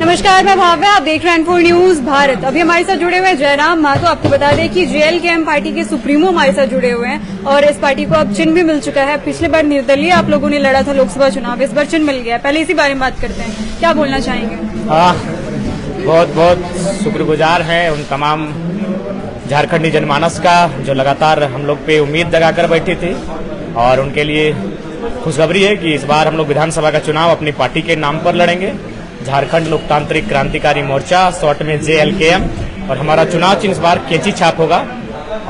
नमस्कार, मैं भाव्या, आप देख रहे हैं N4 न्यूज भारत। अभी हमारे साथ जुड़े हुए हैं जयराम महतो। आपको बता दें कि JLKM पार्टी के सुप्रीमो हमारे साथ जुड़े हुए हैं और इस पार्टी को अब चिन्ह भी मिल चुका है। पिछले बार निर्दलीय आप लोगों ने लड़ा था लोकसभा चुनाव, इस बार चिन्ह मिल गया। पहले इसी बारे में बात करते हैं, क्या बोलना चाहेंगे? बहुत बहुत शुक्रगुजार हैं उन तमाम झारखंडी जनमानस का जो लगातार हम लोग पे उम्मीद जगाकर बैठी थी, और उनके लिए खुशखबरी है कि इस बार हम लोग विधानसभा का चुनाव अपनी पार्टी के नाम पर लड़ेंगे। झारखंड लोकतांत्रिक क्रांतिकारी मोर्चा, शॉर्ट में JLKM, और हमारा चुनाव चिन्ह इस बार कैंची छाप होगा।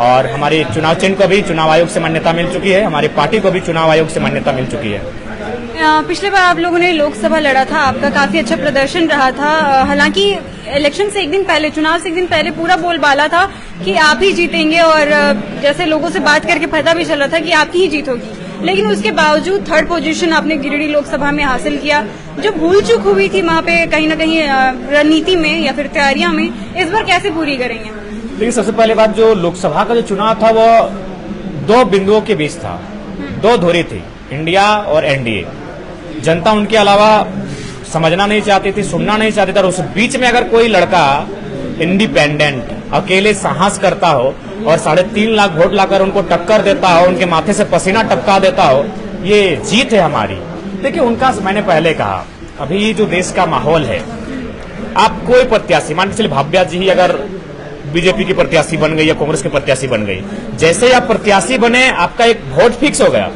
और हमारी चुनाव चिन्ह को भी चुनाव आयोग से मान्यता मिल चुकी है, हमारी पार्टी को भी चुनाव आयोग से मान्यता मिल चुकी है। पिछले बार आप लोगों ने लोकसभा लड़ा था, आपका काफी अच्छा प्रदर्शन रहा था। हालांकि इलेक्शन से एक दिन पहले, चुनाव से एक दिन पहले पूरा बोलबाला था कि आप ही जीतेंगे, और जैसे लोगों से बात करके पता भी चल रहा था कि आपकी ही जीत होगी। लेकिन उसके बावजूद थर्ड पोजीशन आपने गिरिडीह लोकसभा में हासिल किया। जो भूल चूक हुई थी वहाँ पे कहीं न कहीं रणनीति में या फिर तैयारियां में, इस बार कैसे पूरी करेंगे? लेकिन सबसे पहले बात, जो लोकसभा का जो चुनाव था वो दो बिंदुओं के बीच था, दो धुरी थी, इंडिया और NDA। जनता उनके अलावा समझना नहीं चाहती थी, सुनना नहीं चाहती थी, और उस बीच में अगर कोई लड़का इंडिपेंडेंट अकेले साहस करता हो और 3.5 लाख वोट लाकर उनको टक्कर देता हो, उनके माथे से पसीना टपका देता हो, ये जीत है हमारी। देखिए, उनका मैंने पहले कहा, अभी जो देश का माहौल है, आप कोई प्रत्याशी, मान के चलिए भाव्या जी ही अगर बीजेपी की प्रत्याशी बन गई या कांग्रेस की प्रत्याशी बन गई, जैसे ही आप प्रत्याशी बने आपका एक वोट फिक्स हो गया।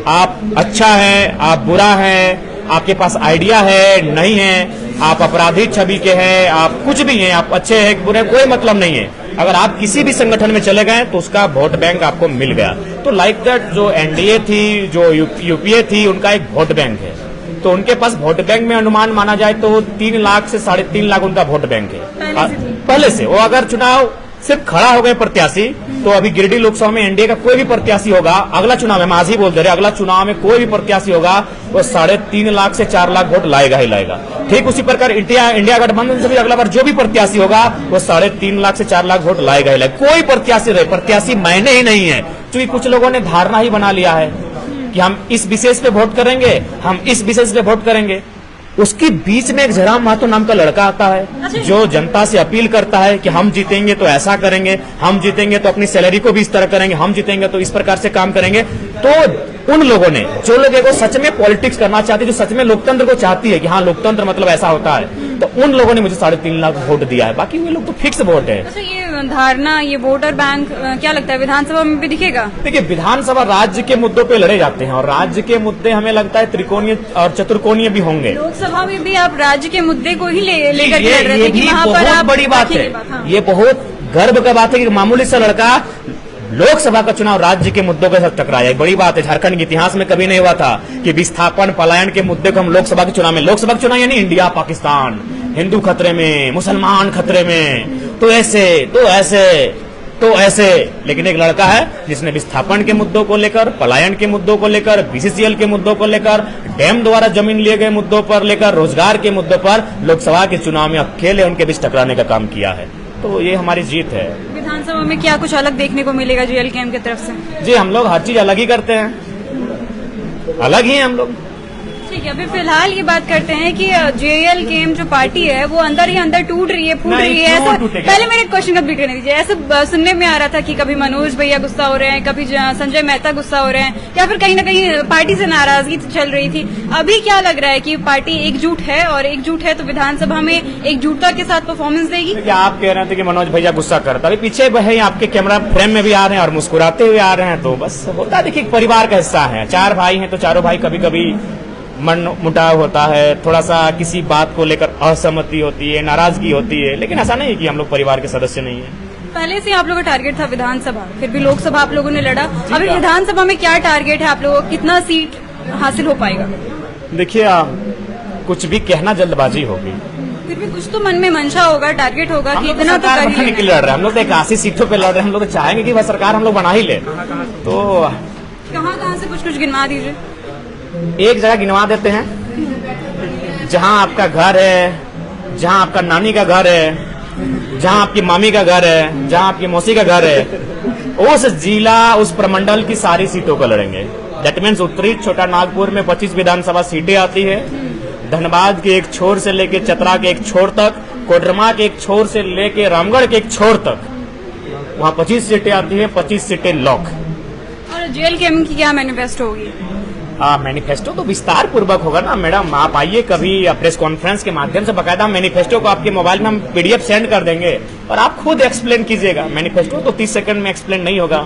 आप अच्छा है, आप बुरा है, आपके पास आइडिया है, नहीं है, आप अपराधी छवि के हैं, आप कुछ भी हैं, आप अच्छे हैं बुरे, कोई मतलब नहीं है। अगर आप किसी भी संगठन में चले गए तो उसका वोट बैंक आपको मिल गया। तो लाइक दैट जो NDA थी, जो UPA थी, उनका एक वोट बैंक है। तो उनके पास वोट बैंक में अनुमान माना जाए तो 3 लाख से 3.5 लाख उनका वोट बैंक है पहले से। वो अगर चुनाव सिर्फ खड़ा हो गए प्रत्याशी, तो अभी गिरिडीह लोकसभा में NDA का कोई भी प्रत्याशी होगा, अगला चुनाव में, हम आज ही बोल दे रहे, अगला चुनाव में कोई भी प्रत्याशी होगा वो 3.5 लाख से 4 लाख वोट लाएगा ही लाएगा। ठीक उसी प्रकार इंडिया गठबंधन से भी अगला बार जो भी प्रत्याशी होगा वो 3.5 लाख से 4 लाख वोट लाएगा ही लाएगा। कोई प्रत्याशी रहे, प्रत्याशी मायने ही नहीं है, क्योंकि कुछ लोगों ने धारणा ही बना लिया है कि हम इस विशेष पे वोट करेंगे, हम इस विशेष पे वोट करेंगे। उसके बीच में एक जयराम महतो नाम का लड़का आता है जो जनता से अपील करता है कि हम जीतेंगे तो ऐसा करेंगे, हम जीतेंगे तो अपनी सैलरी को भी इस तरह करेंगे, हम जीतेंगे तो इस प्रकार से काम करेंगे। तो उन लोगों ने, जो लोग सच में पॉलिटिक्स करना चाहते, जो सच में लोकतंत्र को चाहती है कि हाँ लोकतंत्र मतलब ऐसा होता है, तो उन लोगों ने मुझे 3.5 लाख वोट दिया है। बाकी वे लोग तो फिक्स वोट है। अच्छा, ये धारणा, ये वोटर बैंक क्या लगता है विधानसभा में भी दिखेगा? देखिए, विधानसभा राज्य के मुद्दों पे लड़े जाते हैं, और राज्य के मुद्दे हमें लगता है त्रिकोणीय और चतुर्कोणीय भी होंगे। लोकसभा में भी आप राज्य के मुद्दे को ही लेकर के लड़ रहे थे कि वहाँ पर बहुत आप बड़ी बात है। हाँ। ये बहुत गर्व का बात है कि मामूली सा लड़का लोकसभा का चुनाव राज्य के मुद्दों के साथ टकराया। एक बड़ी बात है, झारखंड के इतिहास में कभी नहीं हुआ था कि विस्थापन, पलायन के मुद्दे को हम लोकसभा के चुनाव में, लोकसभा के चुनाव यानी इंडिया पाकिस्तान, हिंदू खतरे में, मुसलमान खतरे में, तो ऐसे तो ऐसे तो ऐसे। लेकिन एक लड़का है जिसने विस्थापन के मुद्दों को लेकर, पलायन के मुद्दों को लेकर, BCCL के मुद्दों को लेकर, डैम द्वारा जमीन लिए गए मुद्दों पर लेकर, रोजगार के मुद्दों पर लोकसभा के चुनाव में अकेले उनके बीच टकराने का काम किया है। तो ये हमारी जीत है। विधानसभा में क्या कुछ अलग देखने को मिलेगा JLKM की तरफ से? जी, हम लोग हर चीज अलग ही करते हैं, अलग ही हैं हम लोग। ठीक है, अभी फिलहाल ये बात करते हैं कि JLKM जो पार्टी है वो अंदर ही अंदर टूट रही है, फूट रही है। ऐसा पहले मेरे क्वेश्चन कंप्लीट करने दीजिए। ऐसा सुनने में आ रहा था कि कभी मनोज भैया गुस्सा हो रहे हैं, कभी संजय मेहता गुस्सा हो रहे हैं, या फिर कहीं ना कहीं पार्टी से नाराजगी चल रही थी। अभी क्या लग रहा है कि पार्टी एकजुट है, और एकजुट है तो विधानसभा में एकजुटता के साथ परफॉर्मेंस देगी? आप कह रहे थे कि मनोज भैया गुस्सा करता, अभी पीछे वही आपके कैमरा फ्रेम में भी आ रहे हैं और मुस्कुराते हुए आ रहे हैं, तो बस होता है। देखिए, परिवार का हिस्सा है, 4 भाई हैं, तो चारों भाई कभी कभी मन मुटाव होता है, थोड़ा सा किसी बात को लेकर असहमति होती है, नाराजगी होती है, लेकिन ऐसा नहीं है कि हम लोग परिवार के सदस्य नहीं है। पहले से आप लोगों का टारगेट था विधानसभा, फिर भी लोकसभा आप लोगों ने लड़ा। अभी विधानसभा में क्या टारगेट है आप लोगों को, कितना सीट हासिल हो पाएगा? देखिए, कुछ भी कहना जल्दबाजी होगी, फिर भी कुछ तो मन में मंशा होगा, टारगेट होगा कि इतना तो बनाने के लिए लड़ रहे हैं। हम लोग तो 81 सीटों पे लड़ रहे हैं, हम लोग तो चाहेंगे कि वह सरकार हम लोग बना ही ले। तो कहाँ से कुछ गिनवा दीजिए। एक जगह गिनवा देते हैं, जहां आपका घर है, जहां आपका नानी का घर है, जहां आपकी मामी का घर है, जहां आपकी मौसी का घर है, उस जिला, उस प्रमंडल की सारी सीटों को लड़ेंगे। दैट मीन्स उत्तरी छोटा नागपुर में 25 विधानसभा सीटें आती है, धनबाद के एक छोर से लेके चतरा के एक छोर तक, कोडरमा के एक छोर से लेके रामगढ़ के एक छोर तक, वहाँ 25 सीटें आती हैं, 25 सीटें लॉक। और जेएलकेएम की क्या मैनिफेस्टो होगी? मैनिफेस्टो तो विस्तार पूर्वक होगा ना मैडम, आप आइए कभी प्रेस कॉन्फ्रेंस के माध्यम से, बकायदा मैनिफेस्टो को आपके मोबाइल में हम पीडीएफ सेंड कर देंगे और आप खुद एक्सप्लेन कीजिएगा। मैनिफेस्टो तो 30 सेकंड में एक्सप्लेन नहीं होगा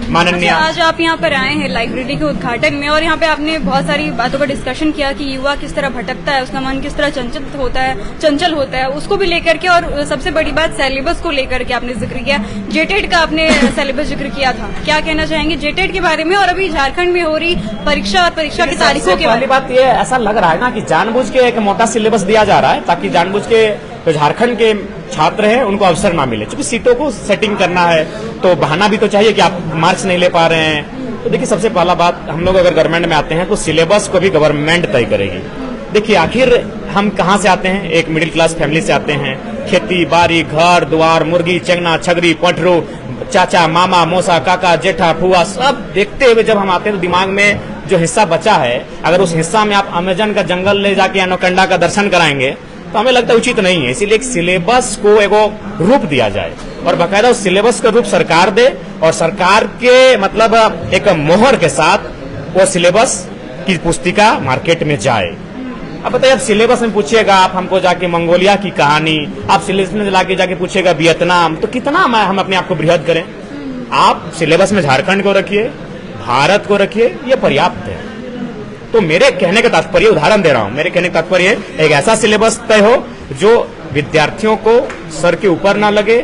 माननीय। अच्छा, आज आप यहाँ पर आए हैं लाइब्रेरी के उद्घाटन में और यहाँ पे आपने बहुत सारी बातों का डिस्कशन किया कि युवा किस तरह भटकता है, उसका मन किस तरह चंचल होता है, उसको भी लेकर के, और सबसे बड़ी बात सिलेबस को लेकर के आपने जिक्र किया। जेटेट का आपने सिलेबस जिक्र किया था, क्या कहना चाहेंगे जेटेट के बारे में और अभी झारखंड में हो रही परीक्षा और परीक्षा की तारीखों के पहली बात ये ऐसा लग रहा है ना कि जानबूझ के एक मोटा सिलेबस दिया जा रहा है ताकि जानबूझ के जो झारखंड के छात्र हैं उनको अवसर ना मिले, क्योंकि सीटों को सेटिंग करना है तो बहाना भी तो चाहिए कि आप मार्क्स नहीं ले पा रहे हैं। तो देखिए, सबसे पहला बात, हम लोग अगर गवर्नमेंट में आते हैं तो सिलेबस को भी गवर्नमेंट तय करेगी। देखिए, आखिर हम कहाँ से आते हैं? एक मिडिल क्लास फैमिली से आते हैं। खेती बाड़ी, घर द्वार, मुर्गी चंगना छगरी पटरू, चाचा मामा मौसा काका जेठा फुआ, सब देखते हुए जब हम आते हैं तो दिमाग में जो हिस्सा बचा है, अगर उस हिस्सा में आप अमेजन का जंगल ले जाके एनाकोंडा का दर्शन कराएंगे तो हमें लगता है उचित नहीं है। इसीलिए एक सिलेबस को एगो रूप दिया जाए और बाकायदा उस सिलेबस का रूप सरकार दे और सरकार के मतलब एक मोहर के साथ वो सिलेबस की पुस्तिका मार्केट में जाए। अब बताइए, आप सिलेबस में पूछिएगा आप हमको जाके मंगोलिया की कहानी, आप सिलेबस में जाके पूछिएगा वियतनाम, तो कितना हम अपने आप को बृहद करें? आप सिलेबस में झारखंड को रखिए, भारत को रखिए, ये पर्याप्त है। तो मेरे कहने का तात्पर्य, उदाहरण दे रहा हूं, मेरे कहने का तात्पर्य एक ऐसा सिलेबस तय हो जो विद्यार्थियों को सर के ऊपर ना लगे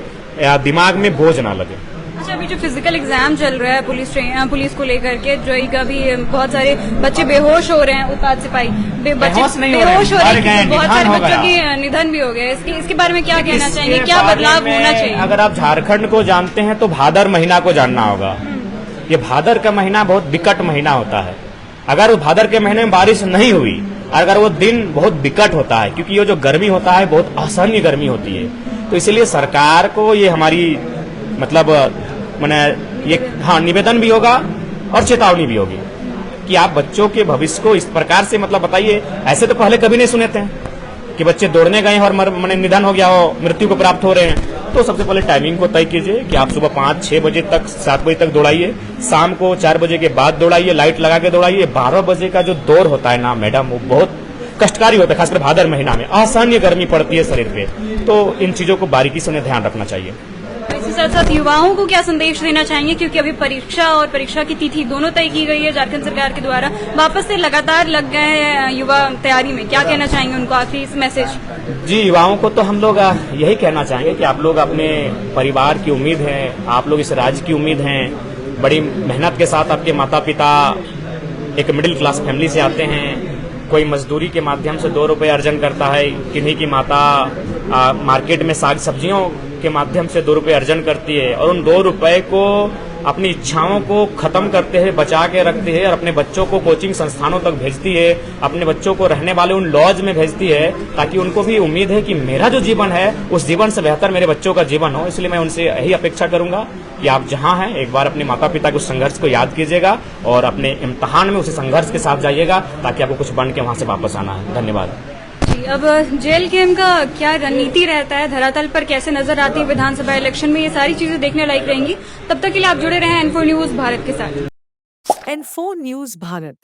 या दिमाग में बोझ ना लगे। अच्छा, अभी जो फिजिकल एग्जाम चल रहा है पुलिस को लेकर के, जो एक अभी बहुत सारे बच्चे बेहोश हो रहे हैं, उत्पाद सिपाही बेहोश हो रहे हैं, बहुत सारे बच्चों की निधन भी हो गए। इसके बारे में क्या कहना चाहेंगे, क्या बदलाव होना चाहिए? अगर आप झारखंड को जानते हैं तो भादर महीना को जानना होगा। ये भादर का महीना बहुत विकट महीना होता है। अगर उस भादर के महीने में बारिश नहीं हुई, अगर वो दिन बहुत विकट होता है, क्योंकि ये जो गर्मी होता है बहुत असहनीय गर्मी होती है। तो इसलिए सरकार को ये हमारी मतलब मैंने ये निवेदन भी होगा और चेतावनी भी होगी कि आप बच्चों के भविष्य को इस प्रकार से मतलब बताइए। ऐसे तो पहले कभी नहीं सुने थे कि बच्चे दौड़ने गए और मैंने निधन हो गया हो, मृत्यु को प्राप्त हो रहे हैं। तो सबसे पहले टाइमिंग को तय कीजिए कि आप सुबह 5-6 बजे तक 7 बजे तक दौड़ाइए, शाम को 4 बजे के बाद दौड़ाइए, लाइट लगा के दौड़ाइए। 12 बजे का जो दौड़ होता है ना मैडम, वो बहुत कष्टकारी होता है, खासकर भादर महीना में असहनीय गर्मी पड़ती है शरीर पे। तो इन चीजों को बारीकी से उन्हें ध्यान रखना चाहिए। इसके साथ साथ युवाओं को क्या संदेश देना चाहेंगे, क्योंकि अभी परीक्षा और परीक्षा की तिथि दोनों तय की गई है झारखंड सरकार के द्वारा, वापस से लगातार लग गए हैं युवा तैयारी में, क्या कहना चाहेंगे उनको आखिरी इस मैसेज? जी, युवाओं को तो हम लोग यही कहना चाहेंगे कि आप लोग अपने परिवार की उम्मीद हैं, आप लोग इस राज्य की उम्मीद हैं। बड़ी मेहनत के साथ आपके माता पिता एक मिडिल क्लास फैमिली से आते हैं, कोई मजदूरी के माध्यम से 2 रुपए अर्जन करता है, किन्हीं की माता मार्केट में साग सब्जियों के माध्यम से 2 रुपए अर्जन करती है और उन 2 रुपए को अपनी इच्छाओं को खत्म करते हैं, बचा के रखती है और अपने बच्चों को कोचिंग संस्थानों तक भेजती है, अपने बच्चों को रहने वाले उन लॉज में भेजती है, ताकि उनको भी उम्मीद है कि मेरा जो जीवन है उस जीवन से बेहतर मेरे बच्चों का जीवन हो। इसलिए मैं उनसे यही अपेक्षा करूंगा कि आप जहां हैं एक बार अपने माता पिता के उस संघर्ष को याद कीजिएगा और अपने इम्तिहान में उसी संघर्ष के साथ जाइएगा ताकि आपको कुछ बन के वहां से वापस आना है। धन्यवाद। अब जेएलकेएम का क्या रणनीति रहता है, धरातल पर कैसे नजर आती है विधानसभा इलेक्शन में, ये सारी चीजें देखने लायक रहेंगी। तब तक के लिए आप जुड़े रहें N4 न्यूज भारत के साथ। N4 news Bharat